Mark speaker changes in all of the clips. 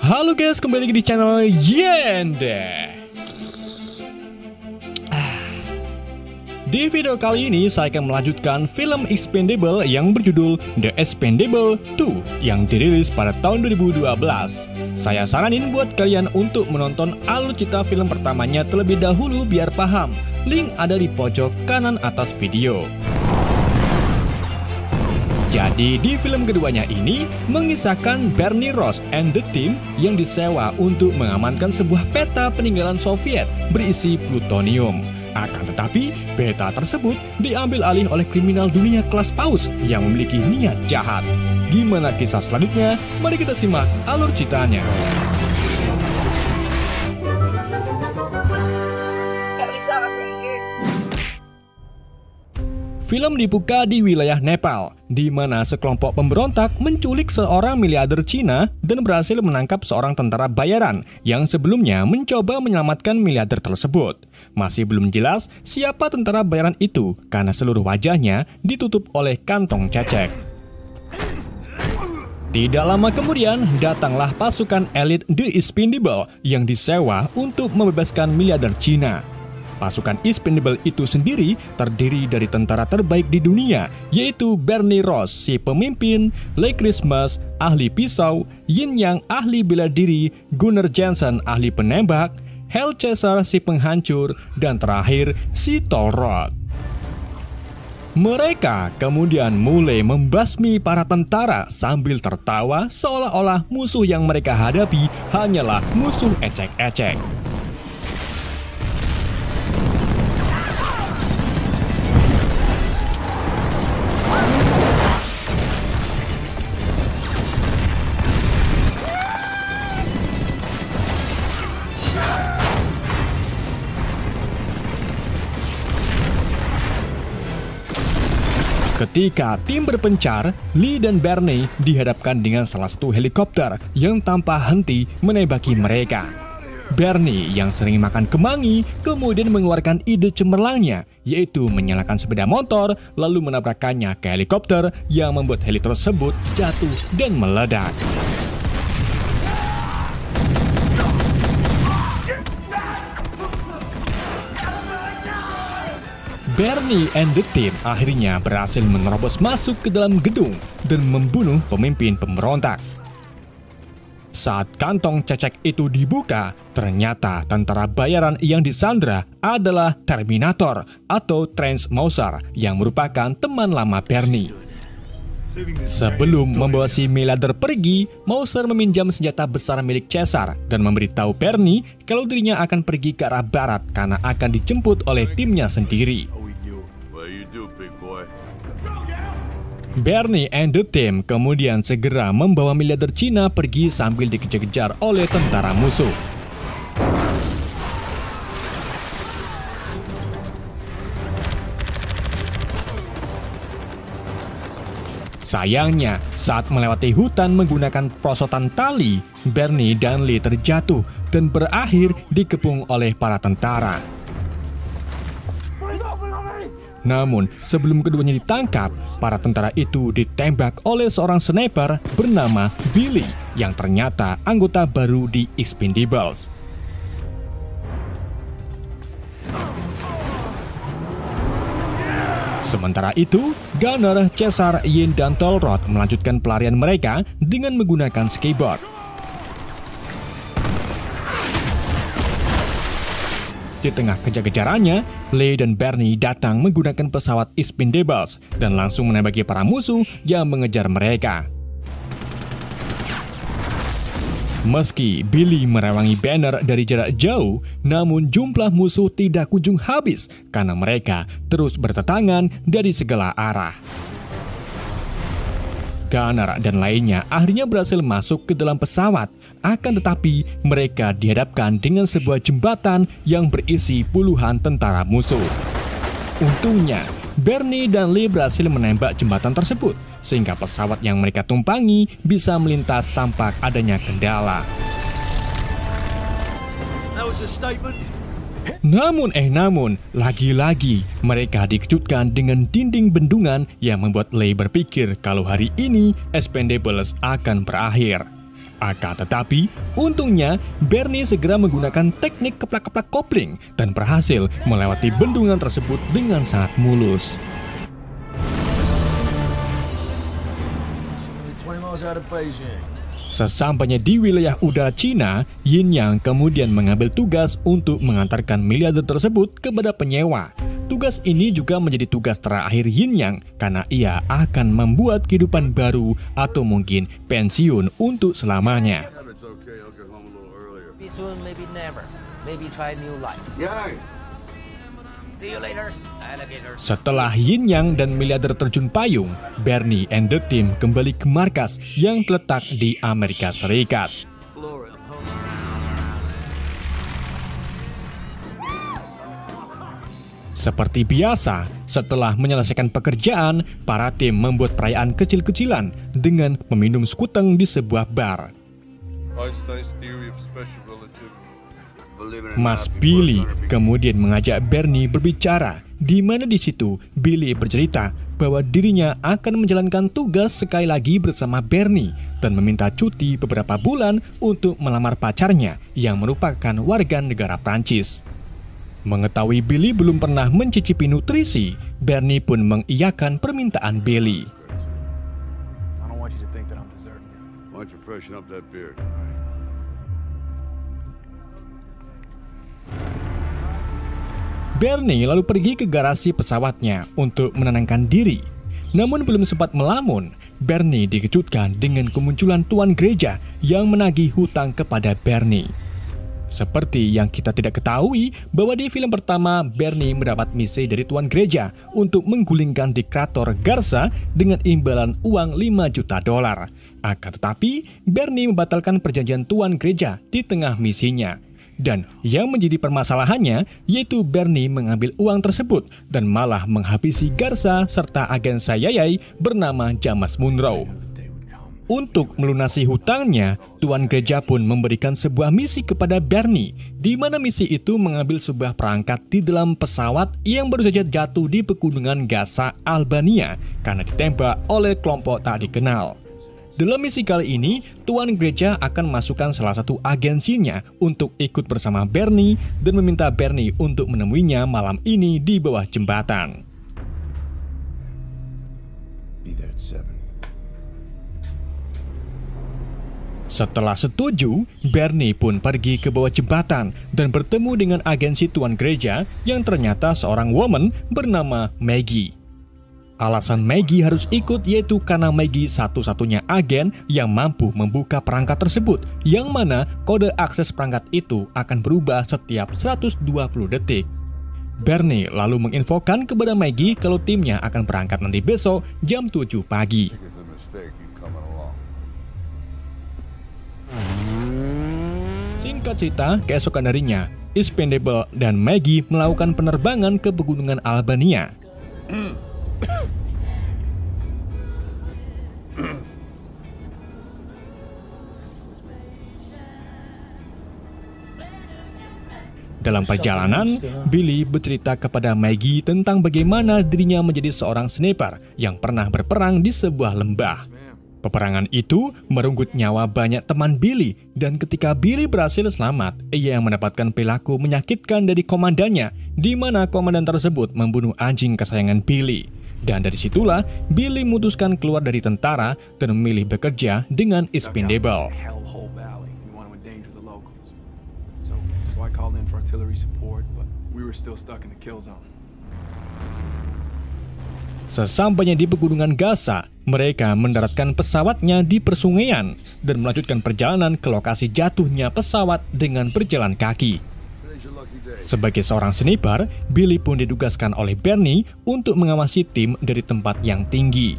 Speaker 1: Halo guys, kembali lagi di channel Yende. Di video kali ini saya akan melanjutkan film Expendable yang berjudul The Expendable 2 yang dirilis pada tahun 2012. Saya saranin buat kalian untuk menonton alur cerita film pertamanya terlebih dahulu biar paham. Link ada di pojok kanan atas video. Jadi di film keduanya ini mengisahkan Bernie Ross and the team yang disewa untuk mengamankan sebuah peta peninggalan Soviet berisi plutonium. Akan tetapi peta tersebut diambil alih oleh kriminal dunia kelas paus yang memiliki niat jahat. Gimana kisah selanjutnya? Mari kita simak alur ceritanya.
Speaker 2: Gak bisa bahasa Inggris.
Speaker 1: Film dibuka di wilayah Nepal, di mana sekelompok pemberontak menculik seorang miliarder Cina dan berhasil menangkap seorang tentara bayaran yang sebelumnya mencoba menyelamatkan miliarder tersebut. Masih belum jelas siapa tentara bayaran itu karena seluruh wajahnya ditutup oleh kantong cecek. Tidak lama kemudian, datanglah pasukan elit The Expendable yang disewa untuk membebaskan miliarder Cina. Pasukan Expendable itu sendiri terdiri dari tentara terbaik di dunia, yaitu Bernie Ross, si pemimpin, Lee Christmas, ahli pisau, Yin Yang, ahli bela diri, Gunnar Jensen, ahli penembak, Hell Chaser, si penghancur, dan terakhir, si Tolrod. Mereka kemudian mulai membasmi para tentara sambil tertawa seolah-olah musuh yang mereka hadapi hanyalah musuh ecek-ecek. Ketika tim berpencar, Lee dan Bernie dihadapkan dengan salah satu helikopter yang tanpa henti menembaki mereka. Bernie yang sering makan kemangi kemudian mengeluarkan ide cemerlangnya, yaitu menyalakan sepeda motor lalu menabrakkannya ke helikopter yang membuat heli tersebut jatuh dan meledak. Bernie and the team akhirnya berhasil menerobos masuk ke dalam gedung dan membunuh pemimpin pemberontak. Saat kantong cecek itu dibuka, ternyata tentara bayaran yang disandra adalah Terminator atau Transmouser yang merupakan teman lama Bernie. Sebelum membawa si miliarder pergi, Mouser meminjam senjata besar milik Caesar dan memberitahu Bernie kalau dirinya akan pergi ke arah barat karena akan dijemput oleh timnya sendiri. Bernie and the team kemudian segera membawa miliarder Cina pergi sambil dikejar-kejar oleh tentara musuh. Sayangnya, saat melewati hutan menggunakan perosotan tali, Bernie dan Lee terjatuh dan berakhir dikepung oleh para tentara. Namun, sebelum keduanya ditangkap, para tentara itu ditembak oleh seorang sniper bernama Billy yang ternyata anggota baru di Expendables. Sementara itu, Gunnar, Caesar, Yin, dan Tolrod melanjutkan pelarian mereka dengan menggunakan skateboard. Di tengah kejar-kejarannya, Lee dan Bernie datang menggunakan pesawat Expendables dan langsung menembaki para musuh yang mengejar mereka. Meski Billy merewangi Banner dari jarak jauh, namun jumlah musuh tidak kunjung habis karena mereka terus berdatangan dari segala arah. Gunnar dan lainnya akhirnya berhasil masuk ke dalam pesawat, akan tetapi mereka dihadapkan dengan sebuah jembatan yang berisi puluhan tentara musuh. Untungnya, Bernie dan Lee berhasil menembak jembatan tersebut, sehingga pesawat yang mereka tumpangi bisa melintas tanpa adanya kendala. Namun, lagi-lagi mereka dikejutkan dengan dinding bendungan yang membuat Lee berpikir kalau hari ini Expendables akan berakhir. Akan tetapi, untungnya Bernie segera menggunakan teknik keplak-keplak kopling dan berhasil melewati bendungan tersebut dengan sangat mulus. Sesampainya di wilayah udara Cina, Yin Yang kemudian mengambil tugas untuk mengantarkan miliarder tersebut kepada penyewa. Tugas ini juga menjadi tugas terakhir Yin Yang karena ia akan membuat kehidupan baru atau mungkin pensiun untuk selamanya. Setelah Yin Yang dan miliarder terjun payung, Bernie and the team kembali ke markas yang terletak di Amerika Serikat. Seperti biasa, setelah menyelesaikan pekerjaan, para tim membuat perayaan kecil-kecilan dengan meminum sekuteng di sebuah bar. Mas Billy kemudian mengajak Bernie berbicara, di mana di situ Billy bercerita bahwa dirinya akan menjalankan tugas sekali lagi bersama Bernie dan meminta cuti beberapa bulan untuk melamar pacarnya yang merupakan warga negara Prancis. Mengetahui Billy belum pernah mencicipi nutrisi, Bernie pun mengiyakan permintaan Billy. Bernie lalu pergi ke garasi pesawatnya untuk menenangkan diri. Namun belum sempat melamun, Bernie dikejutkan dengan kemunculan tuan gereja yang menagih hutang kepada Bernie. Seperti yang kita tidak ketahui bahwa di film pertama Bernie mendapat misi dari tuan gereja untuk menggulingkan diktator Garza dengan imbalan uang $5 juta. Akan tetapi Bernie membatalkan perjanjian tuan gereja di tengah misinya. Dan yang menjadi permasalahannya yaitu Bernie mengambil uang tersebut dan malah menghabisi Garza serta agen CIA bernama James Monroe. Untuk melunasi hutangnya, tuan gereja pun memberikan sebuah misi kepada Bernie, di mana misi itu mengambil sebuah perangkat di dalam pesawat yang baru saja jatuh di pegunungan Gaza, Albania, karena ditembak oleh kelompok tak dikenal. Dalam misi kali ini, tuan gereja akan masukkan salah satu agensinya untuk ikut bersama Bernie dan meminta Bernie untuk menemuinya malam ini di bawah jembatan. Setelah setuju, Bernie pun pergi ke bawah jembatan dan bertemu dengan agensi tuan gereja yang ternyata seorang woman bernama Maggie. Alasan Maggie harus ikut yaitu karena Maggie satu-satunya agen yang mampu membuka perangkat tersebut, yang mana kode akses perangkat itu akan berubah setiap 120 detik. Bernie lalu menginfokan kepada Maggie kalau timnya akan berangkat nanti besok jam 7 pagi. Singkat cerita, keesokan harinya, Expendable dan Maggie melakukan penerbangan ke pegunungan Albania. Dalam perjalanan, Billy bercerita kepada Maggie tentang bagaimana dirinya menjadi seorang sniper yang pernah berperang di sebuah lembah. Peperangan itu merenggut nyawa banyak teman Billy, dan ketika Billy berhasil selamat, ia mendapatkan perilaku menyakitkan dari komandannya, di mana komandan tersebut membunuh anjing kesayangan Billy. Dan dari situlah Billy memutuskan keluar dari tentara dan memilih bekerja dengan Expendable. Sesampainya di pegunungan Gaza, mereka mendaratkan pesawatnya di persungaian dan melanjutkan perjalanan ke lokasi jatuhnya pesawat dengan berjalan kaki. Sebagai seorang sniper, Billy pun ditugaskan oleh Bernie untuk mengawasi tim dari tempat yang tinggi.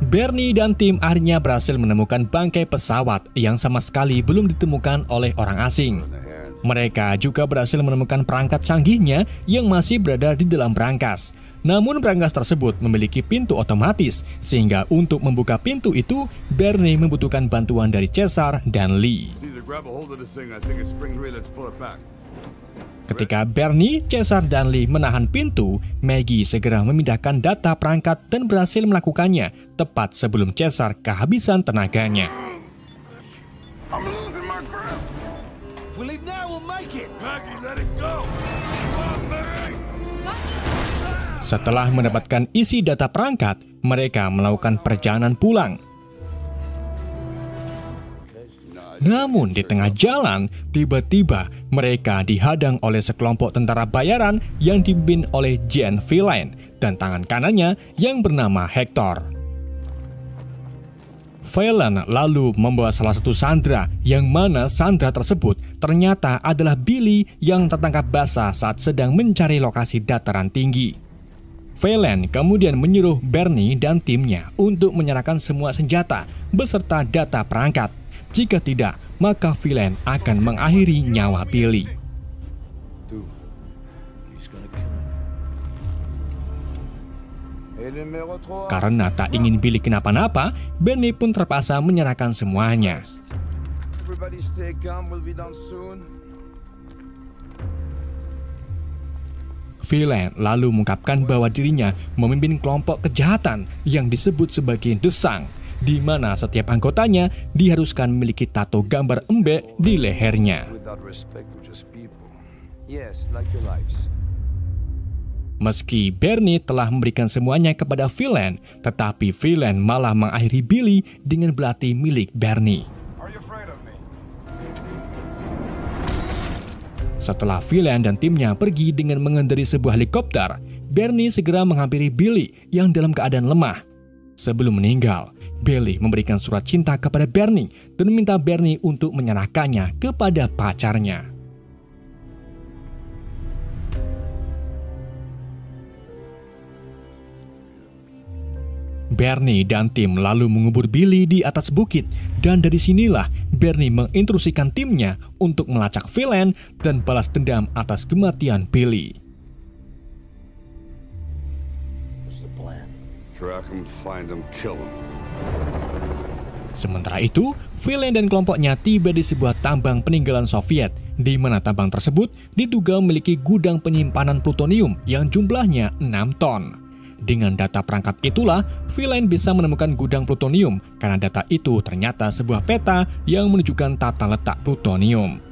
Speaker 1: Bernie dan tim akhirnya berhasil menemukan bangkai pesawat yang sama sekali belum ditemukan oleh orang asing. Mereka juga berhasil menemukan perangkat canggihnya yang masih berada di dalam brankas. Namun brankas tersebut memiliki pintu otomatis, sehingga untuk membuka pintu itu, Bernie membutuhkan bantuan dari Caesar dan Lee. Ketika Bernie, Caesar, dan Lee menahan pintu, Maggie segera memindahkan data perangkat dan berhasil melakukannya tepat sebelum Caesar kehabisan tenaganya.
Speaker 3: I'm losing my grip.
Speaker 4: If we leave now, we'll make it.
Speaker 3: Maggie, let it go. Come on, Maggie.
Speaker 1: Setelah mendapatkan isi data perangkat, mereka melakukan perjalanan pulang. Namun di tengah jalan, tiba-tiba mereka dihadang oleh sekelompok tentara bayaran yang dipimpin oleh Jean Villain dan tangan kanannya yang bernama Hector. Villain lalu membawa salah satu sandera, yang mana sandera tersebut ternyata adalah Billy yang tertangkap basah saat sedang mencari lokasi dataran tinggi. Villain kemudian menyuruh Bernie dan timnya untuk menyerahkan semua senjata beserta data perangkat. Jika tidak, maka Villain akan mengakhiri nyawa Billy. Karena tak ingin Billy kenapa-napa, Bernie pun terpaksa menyerahkan semuanya. Villain lalu mengungkapkan bahwa dirinya memimpin kelompok kejahatan yang disebut sebagai The Sang, di mana setiap anggotanya diharuskan memiliki tato gambar embek di lehernya. Meski Bernie telah memberikan semuanya kepada Villain, tetapi Villain malah mengakhiri Billy dengan belati milik Bernie. Setelah Villain dan timnya pergi dengan mengendarai sebuah helikopter, Bernie segera menghampiri Billy yang dalam keadaan lemah. Sebelum meninggal, Billy memberikan surat cinta kepada Bernie dan meminta Bernie untuk menyerahkannya kepada pacarnya. Bernie dan tim lalu mengubur Billy di atas bukit, dan dari sinilah Bernie menginstruksikan timnya untuk melacak Villain dan balas dendam atas kematian Billy.
Speaker 3: Track him, find him, kill him.
Speaker 1: Sementara itu, Villain dan kelompoknya tiba di sebuah tambang peninggalan Soviet, di mana tambang tersebut diduga memiliki gudang penyimpanan plutonium yang jumlahnya 6 ton. Dengan data perangkat itulah, Villain bisa menemukan gudang plutonium karena data itu ternyata sebuah peta yang menunjukkan tata letak plutonium.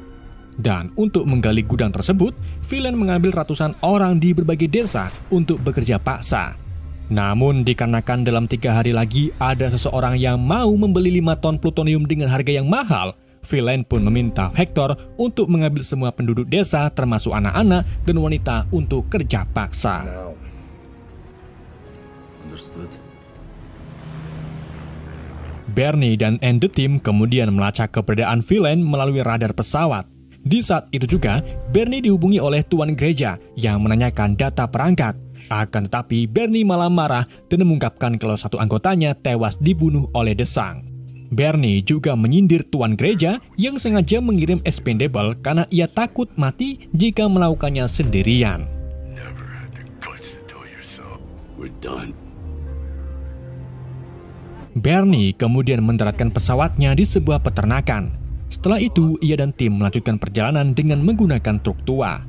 Speaker 1: Dan untuk menggali gudang tersebut, Villain mengambil ratusan orang di berbagai desa untuk bekerja paksa. Namun dikarenakan dalam 3 hari lagi ada seseorang yang mau membeli 5 ton plutonium dengan harga yang mahal, Villain pun meminta Hector untuk mengambil semua penduduk desa termasuk anak-anak dan wanita untuk kerja paksa. Bernie dan the team kemudian melacak keberadaan Villain melalui radar pesawat. Di saat itu juga, Bernie dihubungi oleh tuan gereja yang menanyakan data perangkat. Akan tetapi Bernie malah marah dan mengungkapkan kalau satu anggotanya tewas dibunuh oleh The Sang. Bernie juga menyindir tuan gereja yang sengaja mengirim expendable karena ia takut mati jika melakukannya sendirian. Bernie kemudian mendaratkan pesawatnya di sebuah peternakan. Setelah itu, ia dan tim melanjutkan perjalanan dengan menggunakan truk tua.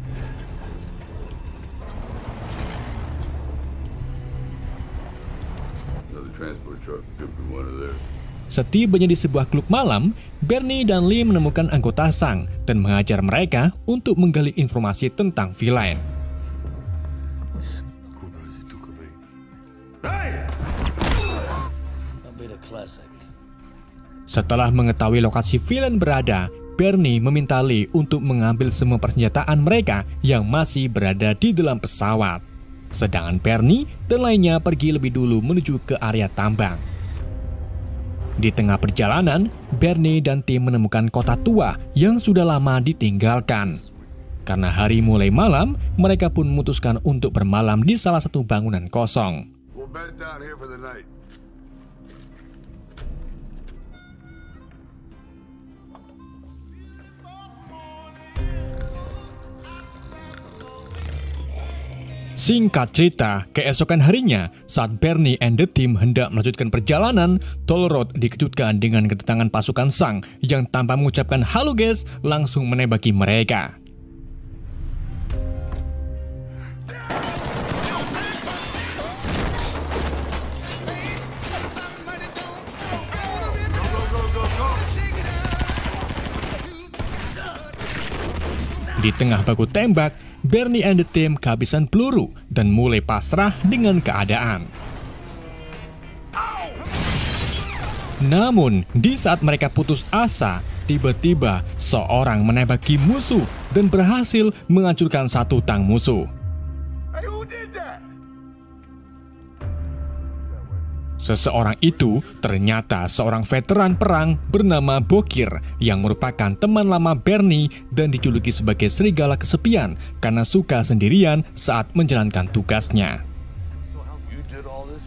Speaker 1: Setibanya di sebuah klub malam, Bernie dan Lee menemukan anggota Sang dan mengajar mereka untuk menggali informasi tentang Villain. Setelah mengetahui lokasi Villain berada, Bernie meminta Lee untuk mengambil semua persenjataan mereka yang masih berada di dalam pesawat. Sedangkan Bernie dan lainnya pergi lebih dulu menuju ke area tambang. Di tengah perjalanan, Bernie dan tim menemukan kota tua yang sudah lama ditinggalkan. Karena hari mulai malam, mereka pun memutuskan untuk bermalam di salah satu bangunan kosong.
Speaker 3: We'll bed down here for the night.
Speaker 1: Singkat cerita, keesokan harinya, saat Bernie and the team hendak melanjutkan perjalanan, Toll Road dikejutkan dengan kedatangan pasukan Sang yang tanpa mengucapkan halo guys, langsung menembaki mereka. Di tengah baku tembak, Bernie and the team kehabisan peluru dan mulai pasrah dengan keadaan. Namun, di saat mereka putus asa, tiba-tiba seorang menembaki musuh dan berhasil menghancurkan satu tang musuh.
Speaker 3: Hey, who did that?
Speaker 1: Seseorang itu ternyata seorang veteran perang bernama Bokir yang merupakan teman lama Bernie dan dijuluki sebagai serigala kesepian karena suka sendirian saat menjalankan tugasnya.
Speaker 3: You did all this?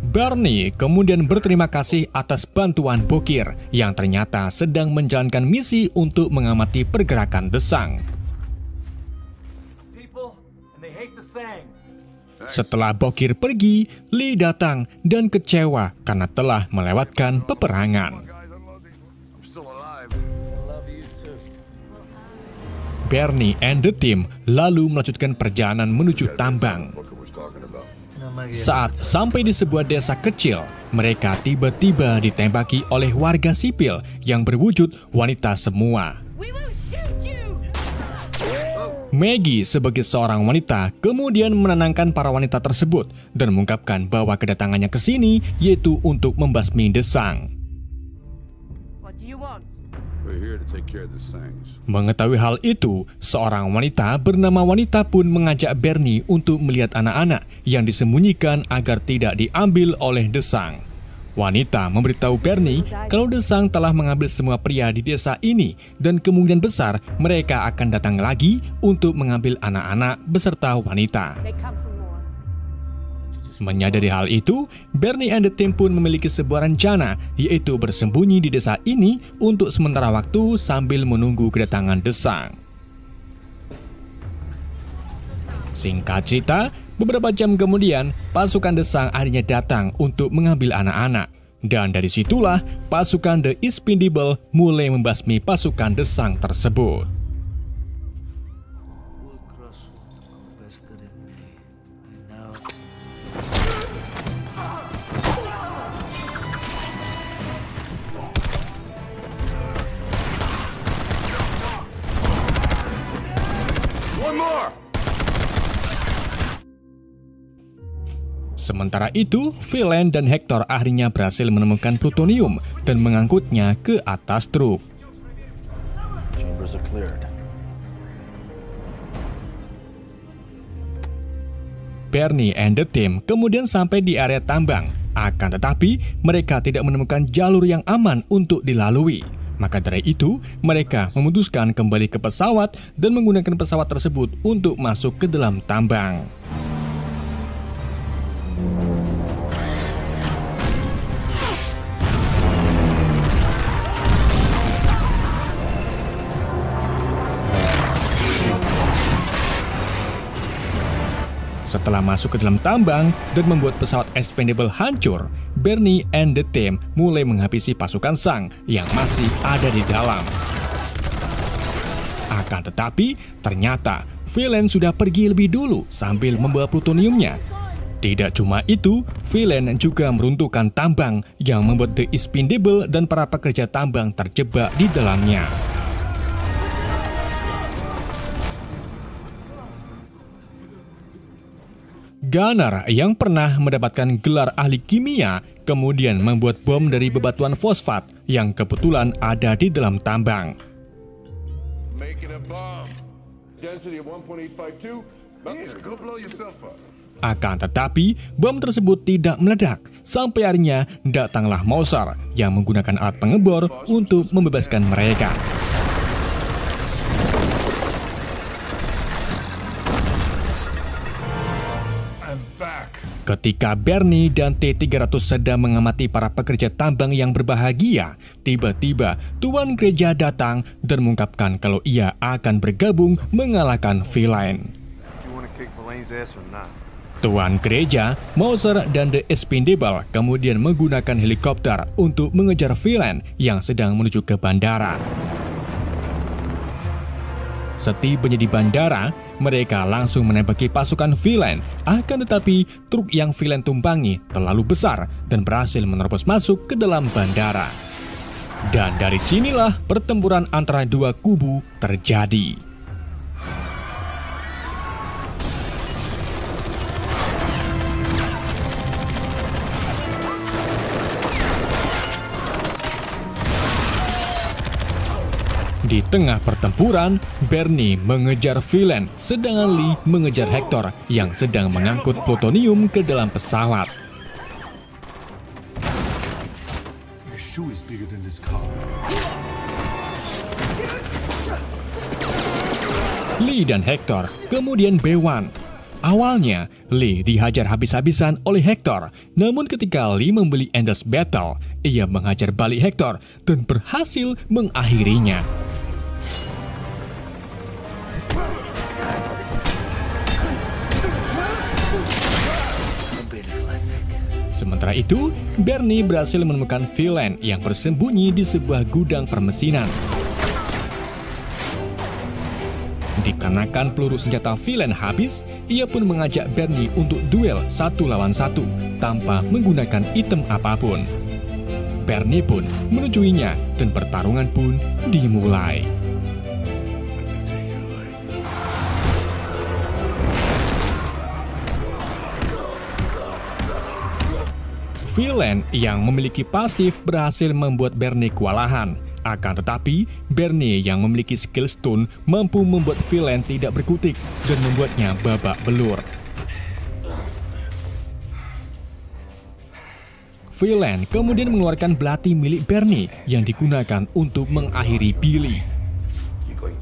Speaker 1: Bernie kemudian berterima kasih atas bantuan Bokir yang ternyata sedang menjalankan misi untuk mengamati pergerakan Desang.
Speaker 4: People, and they hate the Sangs.
Speaker 1: Setelah Bokir pergi, Lee datang dan kecewa karena telah melewatkan peperangan.
Speaker 3: Guys, I love you. I'm still alive.
Speaker 4: I love you too.
Speaker 1: Bernie and the team lalu melanjutkan perjalanan menuju tambang.
Speaker 3: Booker was talking about.
Speaker 1: Saat sampai di sebuah desa kecil, mereka tiba-tiba ditembaki oleh warga sipil yang berwujud wanita semua.
Speaker 2: We will shoot you!
Speaker 1: Maggie sebagai seorang wanita kemudian menenangkan para wanita tersebut dan mengungkapkan bahwa kedatangannya ke sini yaitu untuk membasmi Desang.
Speaker 2: What do you want?
Speaker 3: We're here to take care of the Sangs.
Speaker 1: Mengetahui hal itu, seorang wanita bernama Wanita pun mengajak Bernie untuk melihat anak-anak yang disembunyikan agar tidak diambil oleh Desang. Wanita memberitahu Bernie kalau Desang telah mengambil semua pria di desa ini dan kemungkinan besar mereka akan datang lagi untuk mengambil anak-anak beserta wanita.
Speaker 2: They come for more.
Speaker 1: Menyadari hal itu, Bernie and the team pun memiliki sebuah rencana, yaitu bersembunyi di desa ini untuk sementara waktu sambil menunggu kedatangan Desang. Singkat cerita, beberapa jam kemudian, pasukan Desang akhirnya datang untuk mengambil anak-anak. Dan dari situlah, pasukan The Expendable mulai membasmi pasukan Desang tersebut.
Speaker 4: Ulcrus invested in me. And now
Speaker 3: One more!
Speaker 1: Sementara itu, Villain dan Hector akhirnya berhasil menemukan plutonium dan mengangkutnya ke atas truk.
Speaker 5: Chambers are cleared.
Speaker 1: Bernie and the team kemudian sampai di area tambang. Akan tetapi, mereka tidak menemukan jalur yang aman untuk dilalui. Maka dari itu, mereka memutuskan kembali ke pesawat dan menggunakan pesawat tersebut untuk masuk ke dalam tambang. Setelah masuk ke dalam tambang dan membuat pesawat Expendable hancur, Bernie and the team mulai menghabisi pasukan Sang yang masih ada di dalam. Akan tetapi, ternyata Villain sudah pergi lebih dulu sambil membawa plutoniumnya. Tidak cuma itu, Villain juga meruntuhkan tambang yang membuat The Expendable dan para pekerja tambang terjebak di dalamnya. Gunner yang pernah mendapatkan gelar ahli kimia kemudian membuat bom dari bebatuan fosfat yang kebetulan ada di dalam tambang.
Speaker 3: Making a bomb. Density of 1.852. Yeah, go blow yourself up.
Speaker 1: Akan tetapi, bom tersebut tidak meledak. Sampai akhirnya datanglah Mauser yang menggunakan alat pengebor untuk membebaskan mereka. Ketika Bernie dan T-300 sedang mengamati para pekerja tambang yang berbahagia, tiba-tiba Tuan Gereja datang dan mengungkapkan kalau ia akan bergabung mengalahkan Villain. Tuan Gereja, Mauser, dan The Expendable kemudian menggunakan helikopter untuk mengejar Villain yang sedang menuju ke bandara. Setibanya di bandara, mereka langsung menembaki pasukan Villain. Akan tetapi, truk yang Villain tumpangi terlalu besar dan berhasil menerobos masuk ke dalam bandara. Dan dari sinilah pertempuran antara dua kubu terjadi. Di tengah pertempuran, Bernie mengejar villain, sedangkan Lee mengejar Hector yang sedang mengangkut plutonium ke dalam pesawat.
Speaker 5: Your shoe is bigger than this car.
Speaker 1: Lee dan Hector kemudian bewan. Awalnya, Lee dihajar habis-habisan oleh Hector, namun ketika Lee membeli Endless Battle, ia menghajar balik Hector dan berhasil mengakhirinya. Sementara itu, Bernie berhasil menemukan villain yang bersembunyi di sebuah gudang permesinan. Dikarenakan peluru senjata villain habis, ia pun mengajak Bernie untuk duel 1 lawan 1 tanpa menggunakan item apapun. Bernie pun menujuinya dan pertarungan pun dimulai. Villain yang memiliki pasif berhasil membuat Bernie kewalahan. Akan tetapi, Bernie yang memiliki skill stone mampu membuat villain tidak berkutik dan membuatnya babak belur. Villain kemudian mengeluarkan belati milik Bernie yang digunakan untuk mengakhiri Billy.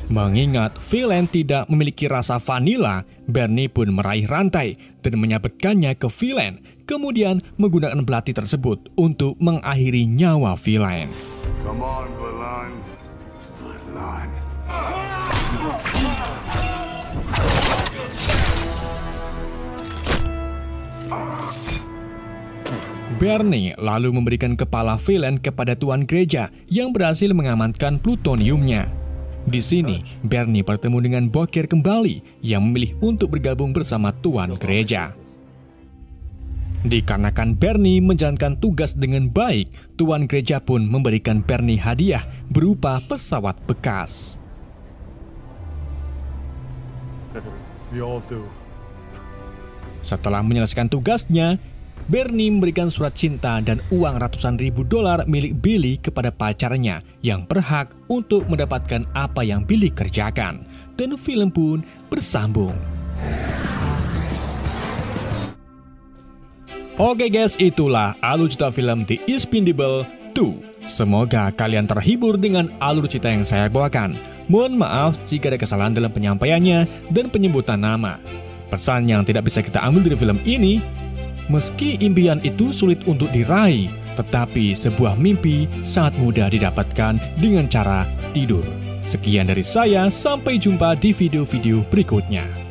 Speaker 1: Mengingat villain tidak memiliki rasa vanilla, Bernie pun meraih rantai dan menyabetkannya ke villain, kemudian menggunakan belati tersebut untuk mengakhiri nyawa villain.
Speaker 3: Come on, Valan. Valan.
Speaker 1: Bernie lalu memberikan kepala villain kepada tuan gereja yang berhasil mengamankan plutoniumnya. Di sini, Bernie bertemu dengan Bokir kembali yang memilih untuk bergabung bersama tuan gereja. Dikarenakan Bernie menjalankan tugas dengan baik, tuan gereja pun memberikan Bernie hadiah berupa pesawat bekas.
Speaker 3: We all do.
Speaker 1: Setelah menyelesaikan tugasnya, Bernie memberikan surat cinta dan uang ratusan ribu dolar milik Billy kepada pacarnya yang berhak untuk mendapatkan apa yang Billy kerjakan. Dan film pun bersambung. Oke guys, itulah alur cerita film The Expendable 2. Semoga kalian terhibur dengan alur cerita yang saya bawakan. Mohon maaf jika ada kesalahan dalam penyampaiannya dan penyebutan nama. Pesan yang tidak bisa kita ambil dari film ini, meski impian itu sulit untuk diraih, tetapi sebuah mimpi sangat mudah didapatkan dengan cara tidur. Sekian dari saya, sampai jumpa di video-video berikutnya.